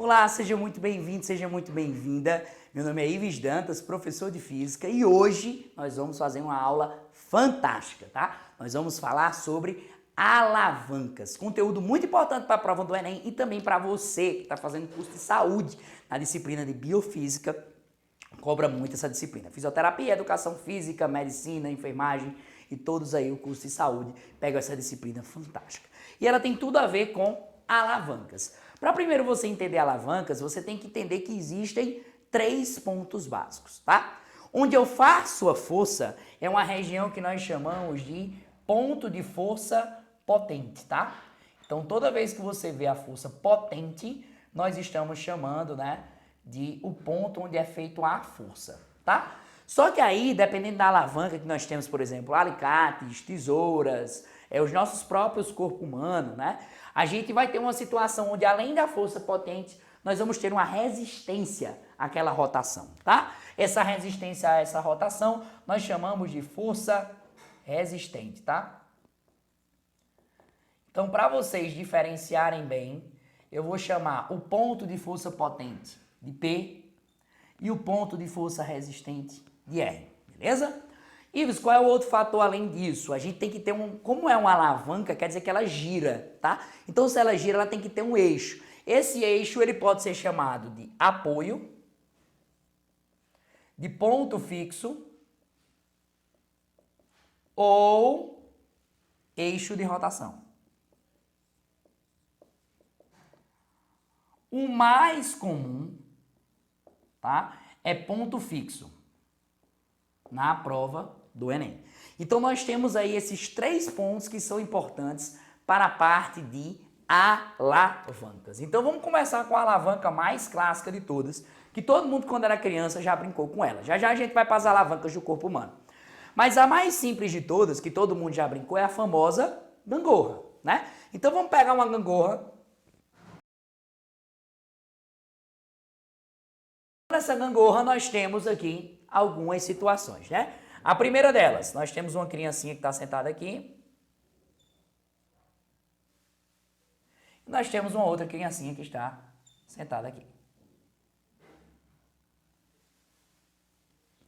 Olá, seja muito bem-vindo, seja muito bem-vinda. Meu nome é Ives Dantas, professor de Física, e hoje nós vamos fazer uma aula fantástica, tá? Nós vamos falar sobre alavancas, conteúdo muito importante para a prova do Enem e também para você que está fazendo curso de saúde na disciplina de Biofísica, cobra muito essa disciplina. Fisioterapia, educação física, medicina, enfermagem e todos aí o curso de saúde pegam essa disciplina fantástica. E ela tem tudo a ver com alavancas. Para primeiro você entender alavancas, você tem que entender que existem 3 pontos básicos, tá? Onde eu faço a força é uma região que nós chamamos de ponto de força potente, tá? Então toda vez que você vê a força potente, nós estamos chamando, né, de o ponto onde é feito a força, tá? Só que aí, dependendo da alavanca que nós temos, por exemplo, alicates, tesouras, os nossos próprios corpos humanos, né? A gente vai ter uma situação onde, além da força potente, nós vamos ter uma resistência àquela rotação, tá? Essa resistência a essa rotação nós chamamos de força resistente, tá? Então, para vocês diferenciarem bem, eu vou chamar o ponto de força potente de P e o ponto de força resistente de R, beleza? Ives, qual é o outro fator além disso? A gente tem que ter como é uma alavanca, quer dizer que ela gira, tá? Então, se ela gira, ela tem que ter um eixo. Esse eixo, ele pode ser chamado de apoio, de ponto fixo ou eixo de rotação. O mais comum, tá, é ponto fixo na prova do Enem. Então nós temos aí esses 3 pontos que são importantes para a parte de alavancas. Então vamos começar com a alavanca mais clássica de todas, que todo mundo quando era criança já brincou com ela. Já já a gente vai para as alavancas do corpo humano. Mas a mais simples de todas, que todo mundo já brincou, é a famosa gangorra, né? Então vamos pegar uma gangorra. Nessa gangorra nós temos aqui algumas situações, né? A primeira delas, nós temos uma criancinha que está sentada aqui. E nós temos uma outra criancinha que está sentada aqui.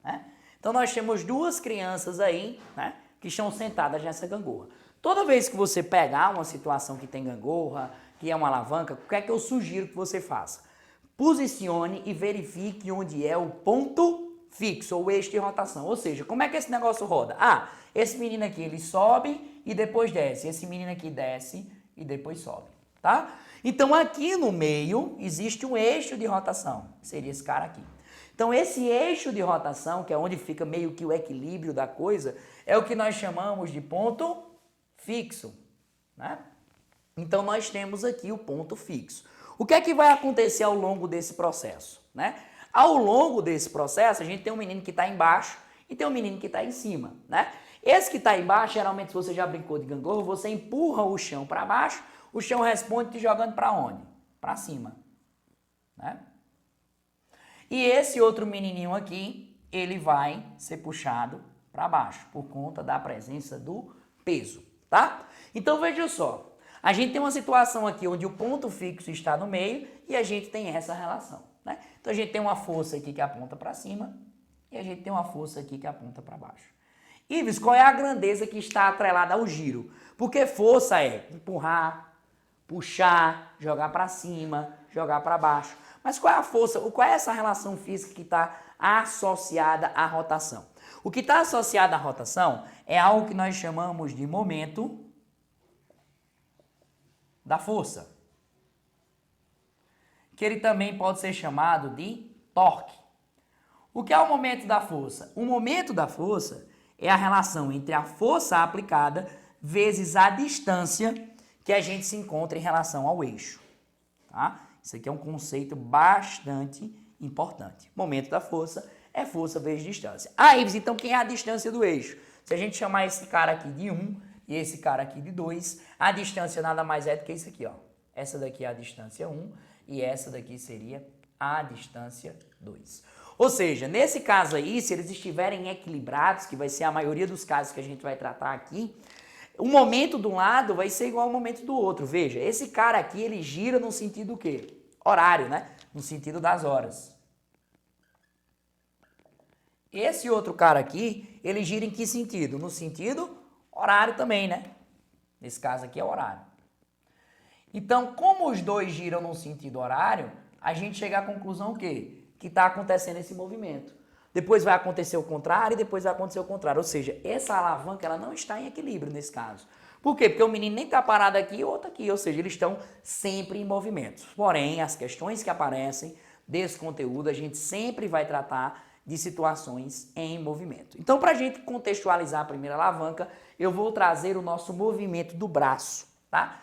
Né? Então nós temos 2 crianças aí, né, que estão sentadas nessa gangorra. Toda vez que você pegar uma situação que tem gangorra, que é uma alavanca, o que é que eu sugiro que você faça? Posicione e verifique onde é o ponto fixo ou eixo de rotação. Ou seja, como é que esse negócio roda? Ah, esse menino aqui ele sobe e depois desce. Esse menino aqui desce e depois sobe, tá? Então aqui no meio existe um eixo de rotação, que seria esse cara aqui. Então esse eixo de rotação, que é onde fica meio que o equilíbrio da coisa, é o que nós chamamos de ponto fixo, né? Então nós temos aqui o ponto fixo. O que é que vai acontecer ao longo desse processo, né? Ao longo desse processo, a gente tem um menino que está embaixo e tem um menino que está em cima, né? Esse que está embaixo, geralmente, se você já brincou de gangorra, você empurra o chão para baixo, o chão responde te jogando para onde? Para cima, né? E esse outro menininho aqui, ele vai ser puxado para baixo, por conta da presença do peso, tá? Então, veja só. A gente tem uma situação aqui onde o ponto fixo está no meio e a gente tem essa relação, né? Então a gente tem uma força aqui que aponta para cima e a gente tem uma força aqui que aponta para baixo. Ives, qual é a grandeza que está atrelada ao giro? Porque força é empurrar, puxar, jogar para cima, jogar para baixo. Mas qual é a força? Qual é essa relação física que está associada à rotação? O que está associado à rotação é algo que nós chamamos de momento da força, que ele também pode ser chamado de torque. O que é o momento da força? O momento da força é a relação entre a força aplicada vezes a distância que a gente se encontra em relação ao eixo, tá? Isso aqui é um conceito bastante importante. Momento da força é força vezes distância. Ah, Ives, então quem é a distância do eixo? Se a gente chamar esse cara aqui de 1 e esse cara aqui de 2, a distância nada mais é do que isso aqui, ó. Essa daqui é a distância 1 e essa daqui seria a distância 2. Ou seja, nesse caso aí, se eles estiverem equilibrados, que vai ser a maioria dos casos que a gente vai tratar aqui, o momento de um lado vai ser igual ao momento do outro. Veja, esse cara aqui, ele gira no sentido o quê? horário, né? No sentido das horas. Esse outro cara aqui, ele gira em que sentido? No sentido horário também, né? Nesse caso aqui é horário. Então, como os dois giram no sentido horário, a gente chega à conclusão o quê? Que está acontecendo esse movimento. Depois vai acontecer o contrário e depois vai acontecer o contrário. Ou seja, essa alavanca ela não está em equilíbrio nesse caso. Por quê? Porque o menino nem está parado aqui e o outro aqui. Ou seja, eles estão sempre em movimento. Porém, as questões que aparecem desse conteúdo, a gente sempre vai tratar de situações em movimento. Então, para a gente contextualizar a primeira alavanca, eu vou trazer o nosso movimento do braço, tá?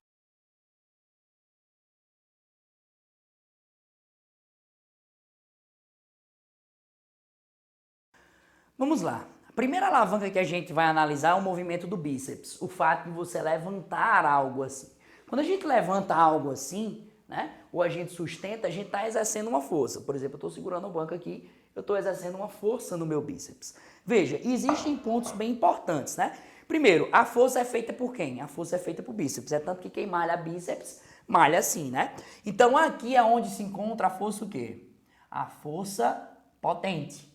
Vamos lá. A primeira alavanca que a gente vai analisar é o movimento do bíceps, o fato de você levantar algo assim. Quando a gente levanta algo assim, né, ou a gente sustenta, a gente está exercendo uma força. Por exemplo, eu estou segurando o banco aqui, eu estou exercendo uma força no meu bíceps. Veja, existem pontos bem importantes, né? Primeiro, a força é feita por quem? A força é feita por bíceps. É tanto que quem malha bíceps, malha assim, né? Então aqui é onde se encontra a força o quê? A força potente.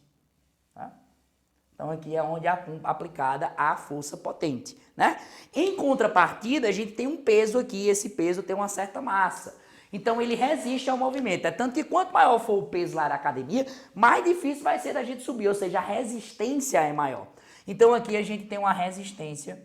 Tá? Então aqui é onde é aplicada a força potente, né? Em contrapartida, a gente tem um peso aqui, esse peso tem uma certa massa. Então ele resiste ao movimento. É tanto que quanto maior for o peso lá da academia, mais difícil vai ser da gente subir, ou seja, a resistência é maior. Então aqui a gente tem uma resistência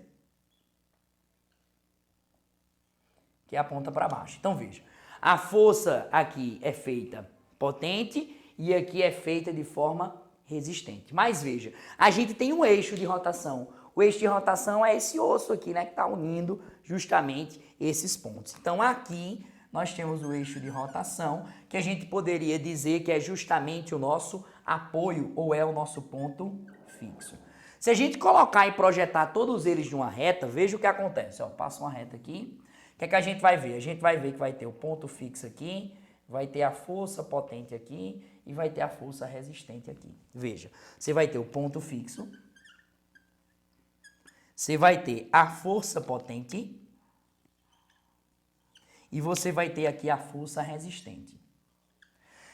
que aponta para baixo. Então veja, a força aqui é feita potente e aqui é feita de forma resistente. Mas veja, a gente tem um eixo de rotação. O eixo de rotação é esse osso aqui, né, que está unindo justamente esses pontos. Então aqui nós temos o eixo de rotação, que a gente poderia dizer que é justamente o nosso apoio ou é o nosso ponto fixo. Se a gente colocar e projetar todos eles de uma reta, veja o que acontece. Ó, passa uma reta aqui. O que é que a gente vai ver? A gente vai ver que vai ter o ponto fixo aqui, vai ter a força potente aqui e vai ter a força resistente aqui. Veja, você vai ter o ponto fixo, você vai ter a força potente e você vai ter aqui a força resistente.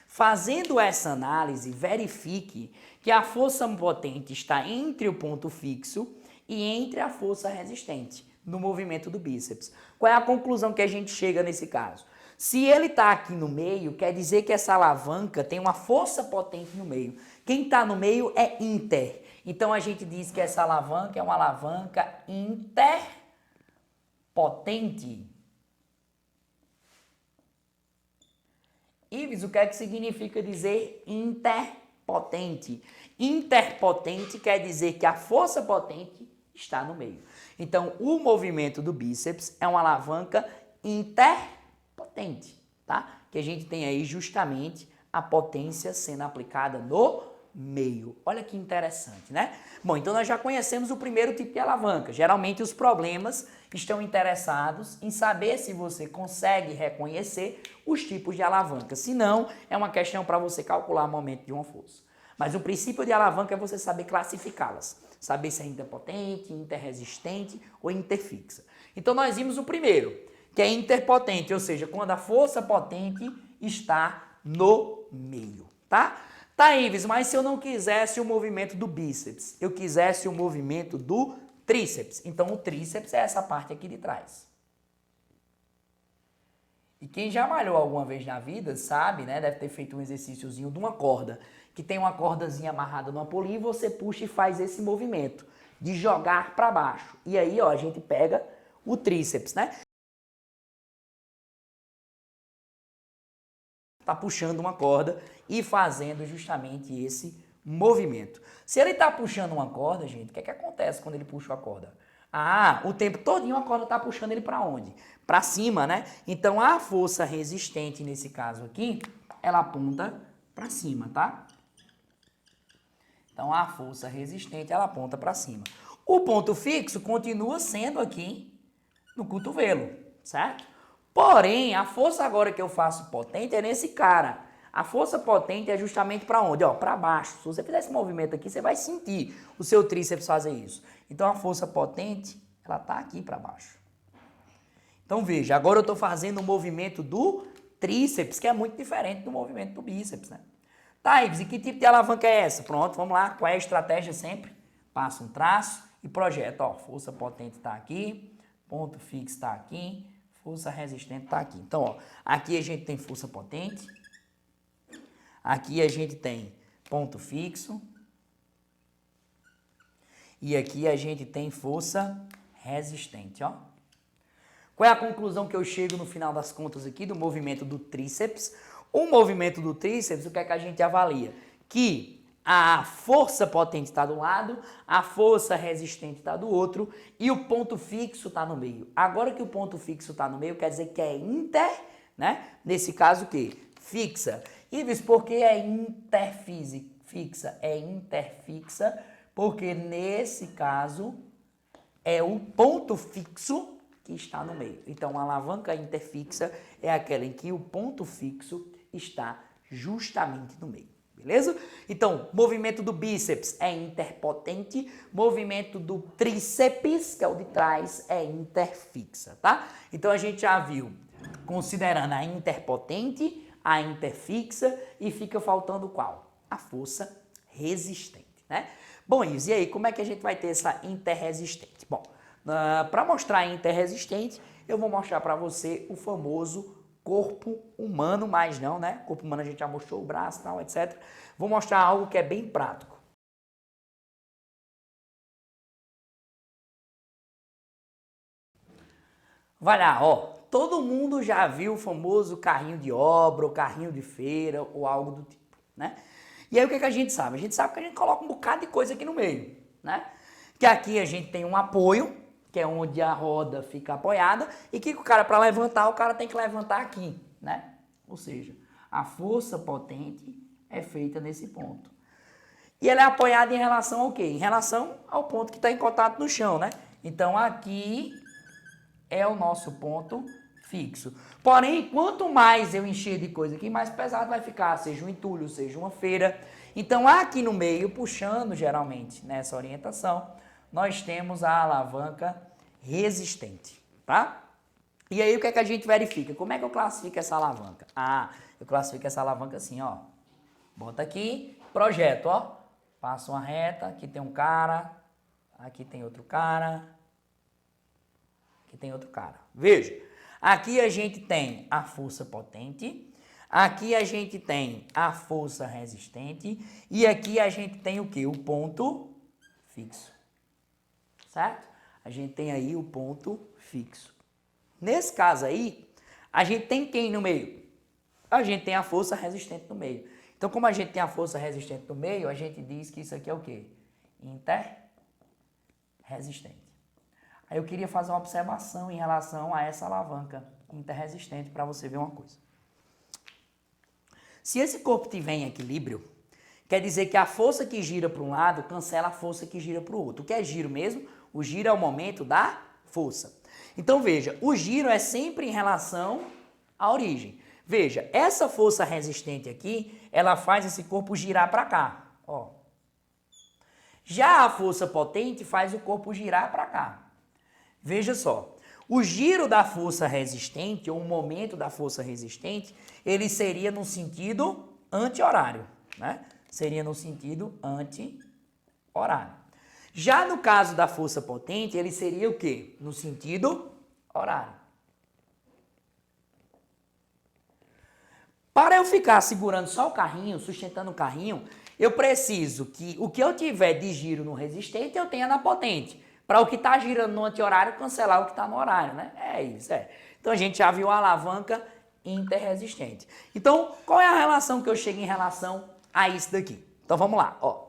Fazendo essa análise, verifique que a força potente está entre o ponto fixo e entre a força resistente no movimento do bíceps. Qual é a conclusão que a gente chega nesse caso? Se ele está aqui no meio, quer dizer que essa alavanca tem uma força potente no meio. Quem está no meio é inter. Então a gente diz que essa alavanca é uma alavanca interpotente. Ives, o que é que significa dizer interpotente? Interpotente quer dizer que a força potente está no meio. Então, o movimento do bíceps é uma alavanca interpotente, tá? Que a gente tem aí justamente a potência sendo aplicada no meio. Olha que interessante, né? Bom, então nós já conhecemos o primeiro tipo de alavanca. Geralmente os problemas estão interessados em saber se você consegue reconhecer os tipos de alavanca. Se não, é uma questão para você calcular o momento de uma força. Mas o princípio de alavanca é você saber classificá-las. Saber se é interpotente, interresistente ou interfixa. Então nós vimos o primeiro, que é interpotente, ou seja, quando a força potente está no meio, tá? Tá, Ives, mas se eu não quisesse o movimento do bíceps, eu quisesse o movimento do tríceps. Então o tríceps é essa parte aqui de trás. E quem já malhou alguma vez na vida sabe, né, deve ter feito um exercíciozinho de uma corda, que tem uma cordazinha amarrada numa polia e você puxa e faz esse movimento de jogar para baixo. E aí, ó, a gente pega o tríceps, né? Tá puxando uma corda e fazendo justamente esse movimento. Se ele tá puxando uma corda, gente, o que é que acontece quando ele puxa a corda? Ah, o tempo todinho a corda tá puxando ele para onde? Para cima, né? Então a força resistente nesse caso aqui, ela aponta para cima, tá? Então a força resistente ela aponta para cima. O ponto fixo continua sendo aqui no cotovelo, certo? Porém, a força agora que eu faço potente é nesse cara. A força potente é justamente para onde? Ó, para baixo. Se você fizer esse movimento aqui, você vai sentir o seu tríceps fazer isso. Então a força potente, ela tá aqui para baixo. Então veja, agora eu estou fazendo o movimento do tríceps, que é muito diferente do movimento do bíceps, né? Tá, Ives, e que tipo de alavanca é essa? Pronto, vamos lá. Qual é a estratégia sempre? Passa um traço e projeta. Ó, força potente está aqui, ponto fixo está aqui, força resistente está aqui. Então, ó, aqui a gente tem força potente, aqui a gente tem ponto fixo e aqui a gente tem força resistente, ó. Qual é a conclusão que eu chego no final das contas aqui do movimento do tríceps? O movimento do tríceps, o que é que a gente avalia? Que a força potente está do lado, a força resistente está do outro e o ponto fixo está no meio. Agora que o ponto fixo está no meio, quer dizer que é inter, né? Nesse caso o quê? Fixa. Ives, por que é interfixa? É interfixa porque nesse caso é o ponto fixo que está no meio. Então, a alavanca interfixa é aquela em que o ponto fixo está justamente no meio, beleza? Então, movimento do bíceps é interpotente, movimento do tríceps, que é o de trás, é interfixa, tá? Então, a gente já viu, considerando a interpotente, a interfixa e fica faltando qual? A força resistente, né? Bom, Ives, e aí, como é que a gente vai ter essa interresistente? Bom, para mostrar a interresistente, eu vou mostrar para você o famoso corpo humano, mas não, né? Corpo humano a gente já mostrou o braço, tal, etc. Vou mostrar algo que é bem prático. Vai lá, ó. Todo mundo já viu o famoso carrinho de obra, ou carrinho de feira, ou algo do tipo, né? E aí o que a gente sabe? A gente sabe que a gente coloca um bocado de coisa aqui no meio, né? Que aqui a gente tem um apoio, que é onde a roda fica apoiada, e que o cara, para levantar, o cara tem que levantar aqui, né? Ou seja, a força potente é feita nesse ponto. E ela é apoiada em relação ao quê? Em relação ao ponto que está em contato no chão, né? Então, aqui é o nosso ponto fixo. Porém, quanto mais eu encher de coisa aqui, mais pesado vai ficar, seja um entulho, seja uma feira. Então, aqui no meio, puxando geralmente nessa orientação, nós temos a alavanca resistente, tá? E aí, o que é que a gente verifica? Como é que eu classifico essa alavanca? Ah, eu classifico essa alavanca assim, ó. Bota aqui, projeto, ó. Passa uma reta, aqui tem um cara, aqui tem outro cara, aqui tem outro cara. Veja, aqui a gente tem a força potente, aqui a gente tem a força resistente e aqui a gente tem o quê? O ponto fixo, certo? A gente tem aí o ponto fixo. Nesse caso aí, a gente tem quem no meio? A gente tem a força resistente no meio. Então, como a gente tem a força resistente no meio, a gente diz que isso aqui é o quê? Interresistente. Aí eu queria fazer uma observação em relação a essa alavanca interresistente para você ver uma coisa. Se esse corpo estiver em equilíbrio, quer dizer que a força que gira para um lado cancela a força que gira para o outro. O que é giro mesmo? O giro é o momento da força. Então veja, o giro é sempre em relação à origem. Veja, essa força resistente aqui, ela faz esse corpo girar para cá, ó. Já a força potente faz o corpo girar para cá. Veja só, o giro da força resistente, ou o momento da força resistente, ele seria no sentido anti-horário, né? Seria no sentido anti-horário. Já no caso da força potente, ele seria o quê? No sentido horário. Para eu ficar segurando só o carrinho, sustentando o carrinho, eu preciso que o que eu tiver de giro no resistente, eu tenha na potente. Para o que está girando no anti-horário, cancelar o que está no horário, né? É isso, é. Então, a gente já viu a alavanca interresistente. Então, qual é a relação que eu chego em relação a isso daqui? Então, vamos lá, ó.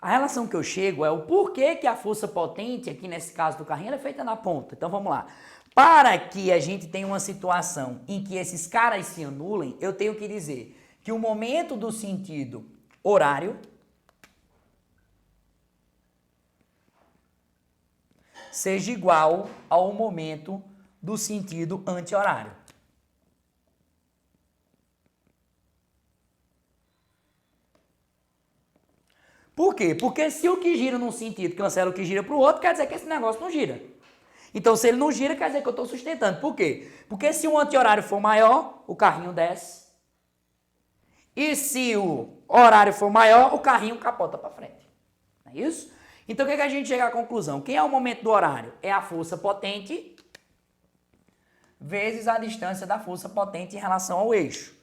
A relação que eu chego é o porquê que a força potente, aqui nesse caso do carrinho, ela é feita na ponta. Então, vamos lá. Para que a gente tenha uma situação em que esses caras se anulem, eu tenho que dizer que o momento do sentido horário seja igual ao momento do sentido anti-horário. Por quê? Porque se o que gira num sentido cancela o que gira para o outro, quer dizer que esse negócio não gira. Então, se ele não gira, quer dizer que eu estou sustentando. Por quê? Porque se o anti-horário for maior, o carrinho desce. E se o horário for maior, o carrinho capota para frente. Não é isso? Então, o que, é que a gente chega à conclusão? Quem é o momento do horário? É a força potente vezes a distância da força potente em relação ao eixo.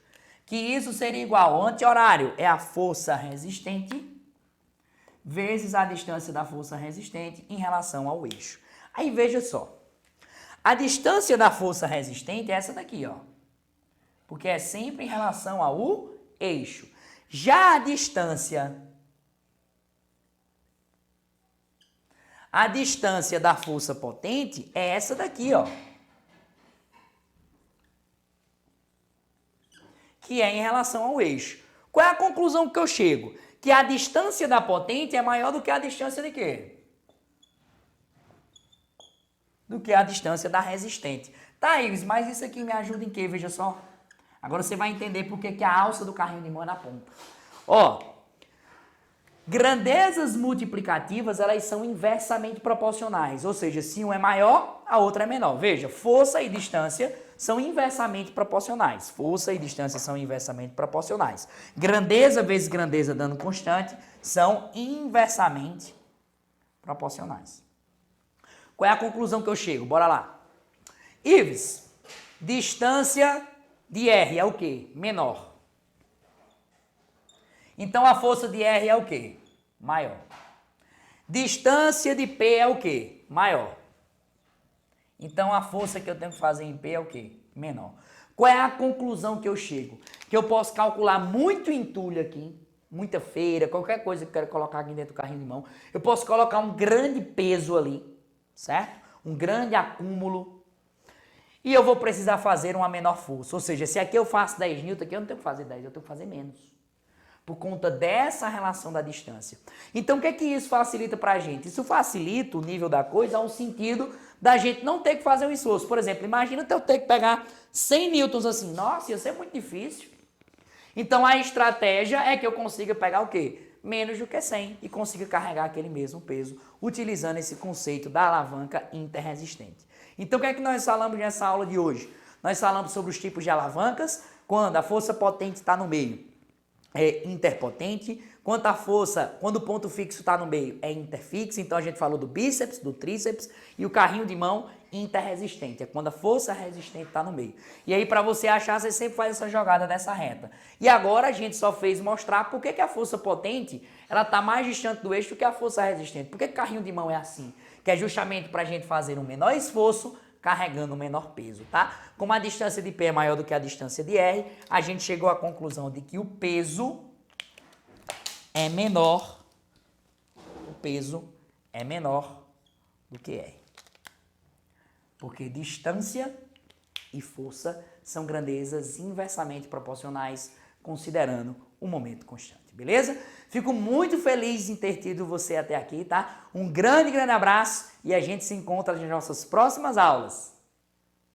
Que isso seria igual ao anti-horário, é a força resistente vezes a distância da força resistente em relação ao eixo. Aí veja só, a distância da força resistente é essa daqui, ó. Porque é sempre em relação ao eixo. Já a distância da força potente é essa daqui, ó. Que é em relação ao eixo. Qual é a conclusão que eu chego? Que a distância da potente é maior do que a distância de quê? Do que a distância da resistente. Tá, Ives, mas isso aqui me ajuda em quê? Veja só. Agora você vai entender por que a alça do carrinho de mão é na ponta. Ó, grandezas multiplicativas, elas são inversamente proporcionais. Ou seja, se um é maior, a outra é menor. Veja, força e distância são inversamente proporcionais. Força e distância são inversamente proporcionais. Grandeza vezes grandeza dando constante são inversamente proporcionais. Qual é a conclusão que eu chego? Bora lá. Ives, distância de R é o quê? Menor. Então a força de R é o quê? Maior. Distância de P é o quê? Maior. Então a força que eu tenho que fazer em P é o quê? Menor. Qual é a conclusão que eu chego? Que eu posso calcular muito entulho aqui, muita feira, qualquer coisa que eu quero colocar aqui dentro do carrinho de mão. Eu posso colocar um grande peso ali, certo? Um grande acúmulo. E eu vou precisar fazer uma menor força. Ou seja, se aqui eu faço 10 N, aqui eu não tenho que fazer 10, eu tenho que fazer menos. Por conta dessa relação da distância. Então, o que é que isso facilita pra gente? Isso facilita o nível da coisa ao sentido da gente não ter que fazer um esforço. Por exemplo, imagina eu ter que pegar 100 newtons assim. Nossa, ia ser muito difícil. Então, a estratégia é que eu consiga pegar o quê? Menos do que 100 e consiga carregar aquele mesmo peso, utilizando esse conceito da alavanca interresistente. Então, o que é que nós falamos nessa aula de hoje? Nós falamos sobre os tipos de alavancas, quando a força potente está no meio, é interpotente, quando o ponto fixo está no meio, é interfixo. Então, a gente falou do bíceps, do tríceps e o carrinho de mão interresistente, é quando a força resistente está no meio. E aí, para você achar, você sempre faz essa jogada nessa reta. E agora a gente só fez mostrar por que a força potente ela está mais distante do eixo do que a força resistente. Por que o carrinho de mão é assim? Que é justamente para a gente fazer um menor esforço carregando um menor peso, tá? Como a distância de P é maior do que a distância de R, a gente chegou à conclusão de que o peso é menor, do que R. Porque distância e força são grandezas inversamente proporcionais, considerando o momento constante, beleza? Fico muito feliz em ter tido você até aqui, tá? Um grande abraço e a gente se encontra nas nossas próximas aulas.